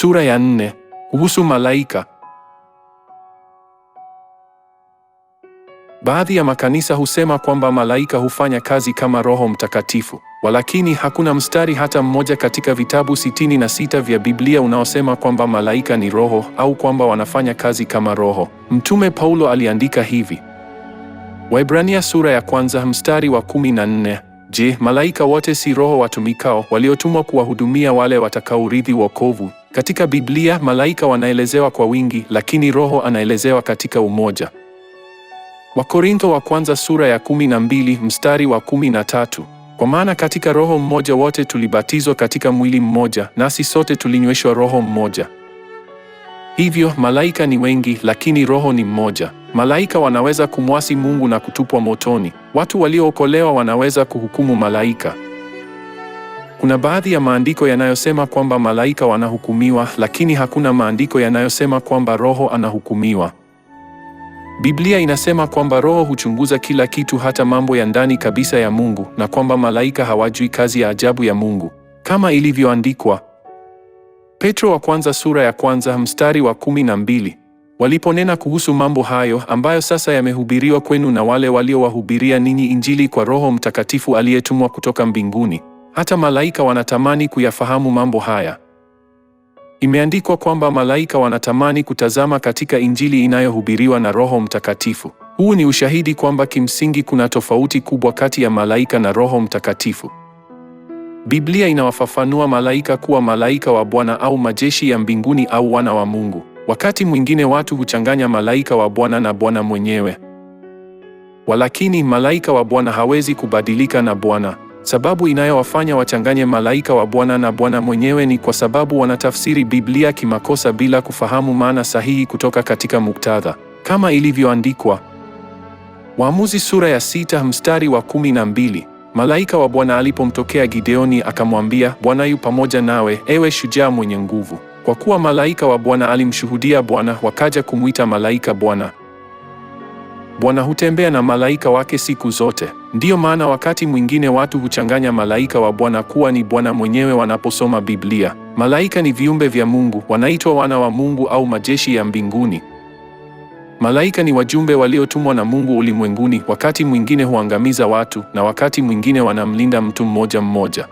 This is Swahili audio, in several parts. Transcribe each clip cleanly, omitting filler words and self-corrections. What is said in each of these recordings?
Sura ya 4. Kuhusu malaika. Baadhi ya makanisa husema kwamba malaika hufanya kazi kama Roho Mtakatifu, walakini hakuna mstari hata mmoja katika vitabu 66 vya Biblia unaosema kwamba malaika ni roho au kwamba wanafanya kazi kama roho. Mtume Paulo aliandika hivi. Waebrania sura ya 1 mstari wa 14. Je, malaika wote si roho watumikao waliotumwa kuwahudumia wale watakaourithi wokovu? Katika Biblia malaika wanaelezewa kwa wingi, lakini roho anaelezewa katika umoja. Wakorintho wa kwanza sura ya 12 mstari wa 13. Kwa maana katika roho mmoja wote tulibatizwa katika mwili mmoja, nasi sote tulinyweshwa roho mmoja. Hivyo malaika ni wengi, lakini roho ni mmoja. Malaika wanaweza kumwasi Mungu na kutupwa motoni. Watu waliookolewa wanaweza kuhukumu malaika. Kuna baadhi ya maandiko yanayosema kwamba malaika wanahukumiwa, lakini hakuna maandiko yanayosema kwamba roho anahukumiwa. Biblia inasema kwamba roho huchunguza kila kitu, hata mambo ya ndani kabisa ya Mungu, na kwamba malaika hawajui kazi ya ajabu ya Mungu, kama ilivyoandikwa Petro wa kwanza sura ya 1 mstari wa 12. Waliponena kuhusu mambo hayo ambayo sasa yamehubiriwa kwenu na wale waliowahubiria ninyi Injili kwa Roho Mtakatifu aliyetumwa kutoka mbinguni, hata malaika wanatamani kuyafahamu mambo haya. Imeandikwa kwamba malaika wanatamani kutazama katika Injili inayohubiriwa na Roho Mtakatifu. Huu ni ushahidi kwamba kimsingi kuna tofauti kubwa kati ya malaika na Roho Mtakatifu. Biblia inawafafanua malaika kuwa malaika wa Bwana au majeshi ya mbinguni au wana wa Mungu. Wakati mwingine watu huchanganya malaika wa Bwana na Bwana mwenyewe. Walakini malaika wa Bwana hawezi kubadilika na Bwana. Sababu inayowafanya wachanganye malaika wa Bwana na Bwana mwenyewe ni kwa sababu wanatafsiri Biblia kimakosa bila kufahamu maana sahihi kutoka katika muktadha. Kama ilivyoandikwa Waamuzi sura ya 6 mstari wa 12. Malaika wa Bwana alipomtokea Gideoni akamwambia, Bwana yu pamoja nawe, ewe shujaa mwenye nguvu. Kwa kuwa malaika wa Bwana alimshuhudia Bwana, wakaja kumwita malaika Bwana. Bwana hutembea na malaika wake siku zote. Ndiyo maana wakati mwingine watu huchanganya malaika wa Bwana kuwa ni Bwana mwenyewe wanaposoma Biblia. Malaika ni viumbe vya Mungu, wanaitwa wana wa Mungu au majeshi ya mbinguni. Malaika ni wajumbe waliotumwa na Mungu ulimwenguni, wakati mwingine huangamiza watu na wakati mwingine wanamlinda mtu mmoja mmoja.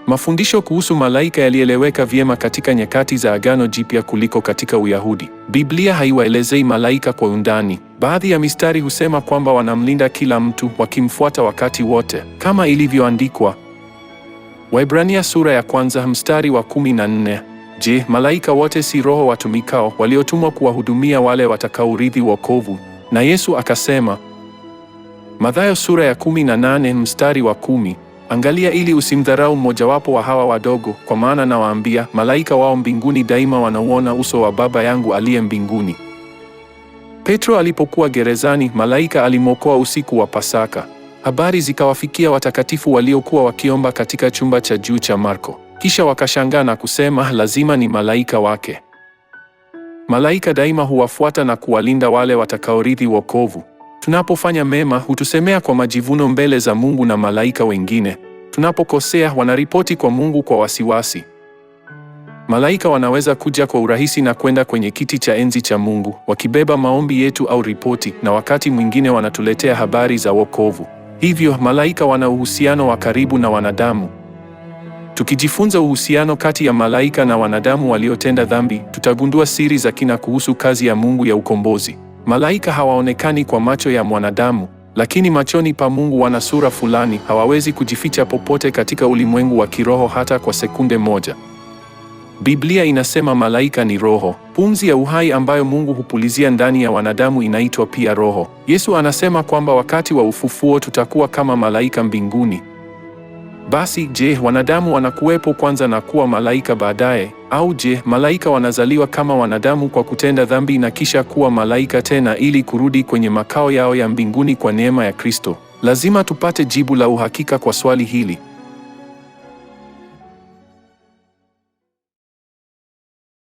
Mafundisho kuhusu malaika yalieleweka vyema katika nyakati za Agano Jipya kuliko katika Uyahudi. Biblia haiwaelezei malaika kwa undani. Baadhi ya mistari husema kwamba wanamlinda kila mtu, wakimfuata wakati wote, kama ilivyoandikwa Waebrania sura ya 1 mstari wa 14. Je, malaika wote si roho watumikao waliotumwa kuwahudumia wale watakaourithi wokovu? Na Yesu akasema Mathayo sura ya 18 mstari wa 10. Angalia ili usimdharau mmojawapo wa hawa wadogo, kwa maana nawaambia, malaika wao mbinguni daima wanauona uso wa Baba yangu aliye mbinguni. Petro alipokuwa gerezani, malaika alimwokoa usiku wa Pasaka. Habari zikawafikia watakatifu waliokuwa wakiomba katika chumba cha juu cha Marko. Kisha wakashangaa na kusema, lazima ni malaika wake. Malaika daima huwafuata na kuwalinda wale watakaorithi wokovu. Tunapofanya mema, hutusemea kwa majivuno mbele za Mungu na malaika wengine. Tunapokosea, wanaripoti kwa Mungu kwa wasiwasi. Malaika wanaweza kuja kwa urahisi na kwenda kwenye kiti cha enzi cha Mungu, wakibeba maombi yetu au ripoti, na wakati mwingine wanatuletea habari za wokovu. Hivyo, malaika wana uhusiano wa karibu na wanadamu. Tukijifunza uhusiano kati ya malaika na wanadamu waliotenda dhambi, tutagundua siri za kina kuhusu kazi ya Mungu ya ukombozi. Malaika hawaonekani kwa macho ya mwanadamu, lakini machoni pa Mungu wana sura fulani. Hawawezi kujificha popote katika ulimwengu wa kiroho hata kwa sekunde moja. Biblia inasema malaika ni roho, pumzi ya uhai ambayo Mungu hupulizia ndani ya wanadamu inaitwa pia roho. Yesu anasema kwamba wakati wa ufufuo tutakuwa kama malaika mbinguni. Basi je, wanadamu wanakuwepo kwanza na kuwa malaika baadaye? Au je, malaika wanazaliwa kama wanadamu kwa kutenda dhambi na kisha kuwa malaika tena ili kurudi kwenye makao yao ya mbinguni kwa neema ya Kristo? Lazima tupate jibu la uhakika kwa swali hili.